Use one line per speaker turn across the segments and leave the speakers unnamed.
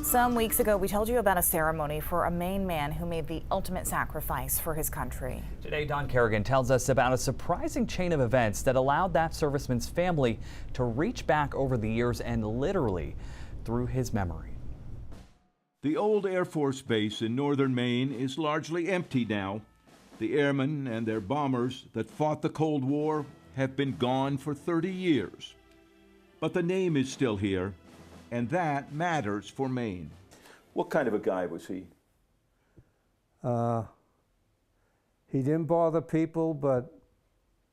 Some weeks ago, we told you about a ceremony for a Maine man who made the ultimate sacrifice for his country.
Today, Don Kerrigan tells us about a surprising chain of events that allowed that serviceman's family to reach back over the years and literally through his memory.
The old Air Force base in northern Maine is largely empty now. The airmen and their bombers that fought the Cold War have been gone for 30 years. But the name is still here, and that matters for Maine.
What kind of a guy was he?
He didn't bother people, but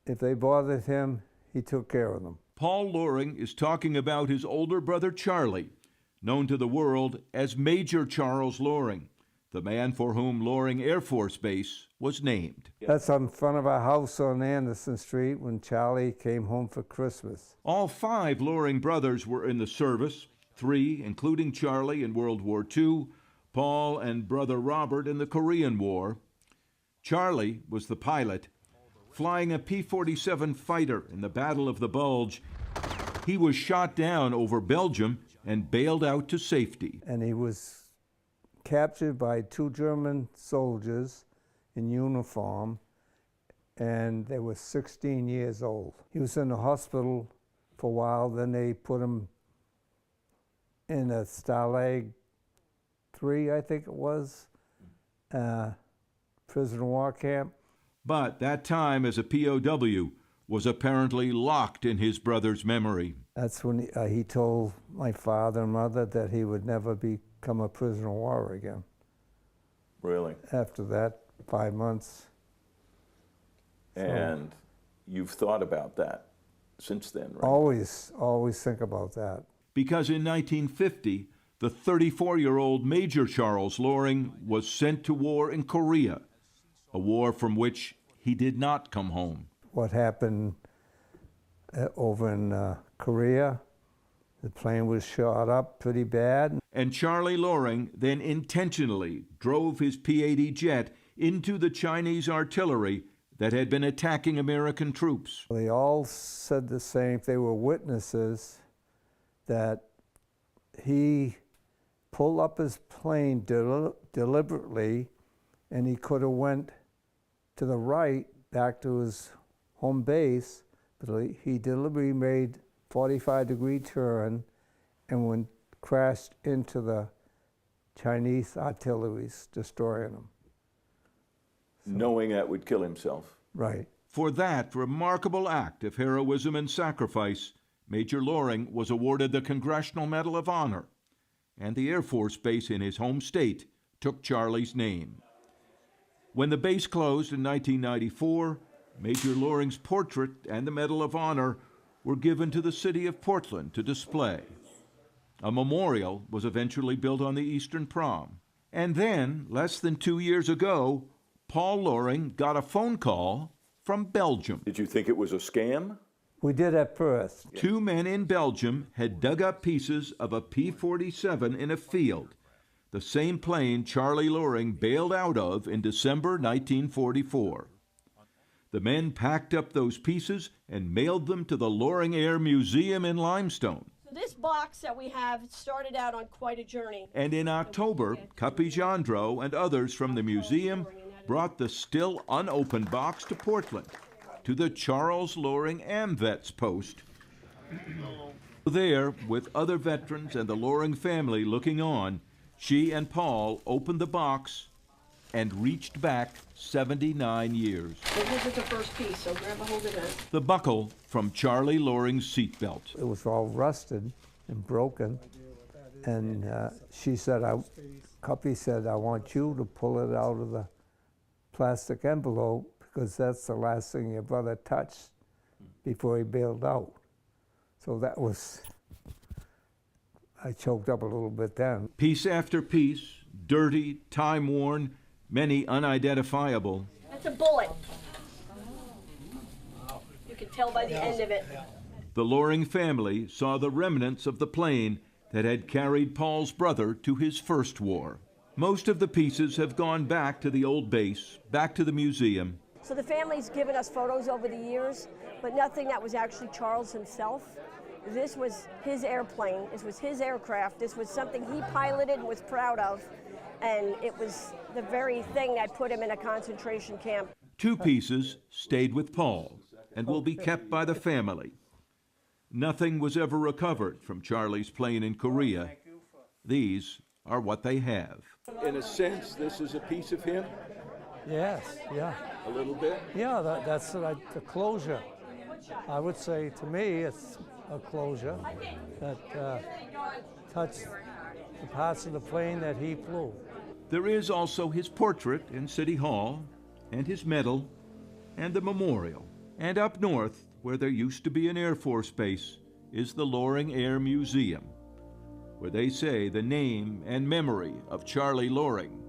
if they bothered him, he took care of them.
Paul Loring is talking about his older brother Charlie, known to the world as Major Charles Loring, the man for whom Loring Air Force Base was named.
That's in front of our house on Anderson Street when Charlie came home for Christmas.
All 5 Loring brothers were in the service, 3, including Charlie, in World War II, Paul and brother Robert in the Korean War. Charlie was the pilot, flying a P-47 fighter in the Battle of the Bulge. He was shot down over Belgium and bailed out to safety.
And he was captured by 2 German soldiers in uniform, and they were 16 years old. He was in the hospital for a while, then they put him in a Stalag 3, I think it was, prisoner of war camp.
But that time as a POW was apparently locked in his brother's memory.
That's when he told my father and mother that he would never become a prisoner of war again.
Really?
After that, 5 months.
And you've thought about that since then, right?
Always think about that.
Because in 1950, the 34-year-old Major Charles Loring was sent to war in Korea, a war from which he did not come home.
What happened over in Korea, the plane was shot up pretty bad.
And Charlie Loring then intentionally drove his P-80 jet into the Chinese artillery that had been attacking American troops.
They all said the same. They were witnesses that he pulled up his plane deliberately, and he could have went to the right back to his home base, but he deliberately made 45-degree turn and crashed into the Chinese artilleries, destroying them.
Knowing that would kill himself.
Right.
For that remarkable act of heroism and sacrifice, Major Loring was awarded the Congressional Medal of Honor, and the Air Force Base in his home state took Charlie's name. When the base closed in 1994, Major Loring's portrait and the Medal of Honor were given to the city of Portland to display. A memorial was eventually built on the Eastern Prom. And then, less than 2 years ago, Paul Loring got a phone call from Belgium.
Did you think it was a scam?
We did at first.
2 men in Belgium had dug up pieces of a P-47 in a field, the same plane Charlie Loring bailed out of in December 1944. The men packed up those pieces and mailed them to the Loring Air Museum in Limestone.
So this box that we have started out on quite a journey.
And in October, Cuppy Jandro and others from the museum brought the still unopened box to Portland, to the Charles Loring AmVets post. There, with other veterans and the Loring family looking on, she and Paul opened the box and reached back 79 years.
This is the first piece, so grab a hold of that.
The buckle from Charlie Loring's seatbelt.
It was all rusted and broken, and she said, Cuppy said, I want you to pull it out of the plastic envelope because that's the last thing your brother touched before he bailed out. So that was, I choked up a little bit then.
Piece after piece, dirty, time-worn, many unidentifiable.
That's a bullet. You can tell by the end of it.
The Loring family saw the remnants of the plane that had carried Paul's brother to his first war. Most of the pieces have gone back to the old base, back to the museum.
So the family's given us photos over the years, but nothing that was actually Charles himself. This was his airplane, this was his aircraft, this was something he piloted and was proud of, and it was the very thing that put him in a concentration camp.
2 pieces stayed with Paul and will be kept by the family. Nothing was ever recovered from Charlie's plane in Korea. These are what they have. In a sense, this is a piece of him?
Yes, yeah.
A little bit?
Yeah, that's like the closure. I would say, to me, it's a closure that touched the parts of the plane that he flew.
There is also his portrait in City Hall, and his medal, and the memorial. And up north, where there used to be an Air Force base, is the Loring Air Museum, where they say the name and memory of Charlie Loring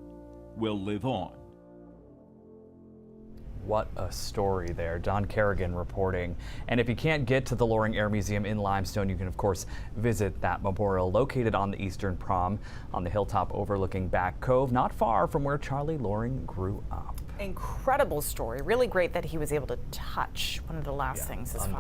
will live on.
What a story there. Don Kerrigan reporting. And if you can't get to the Loring Air Museum in Limestone, you can of course visit that memorial located on the Eastern Prom on the hilltop overlooking Back Cove, not far from where Charlie Loring grew up.
Incredible story. Really great that he was able to touch one of the last things his father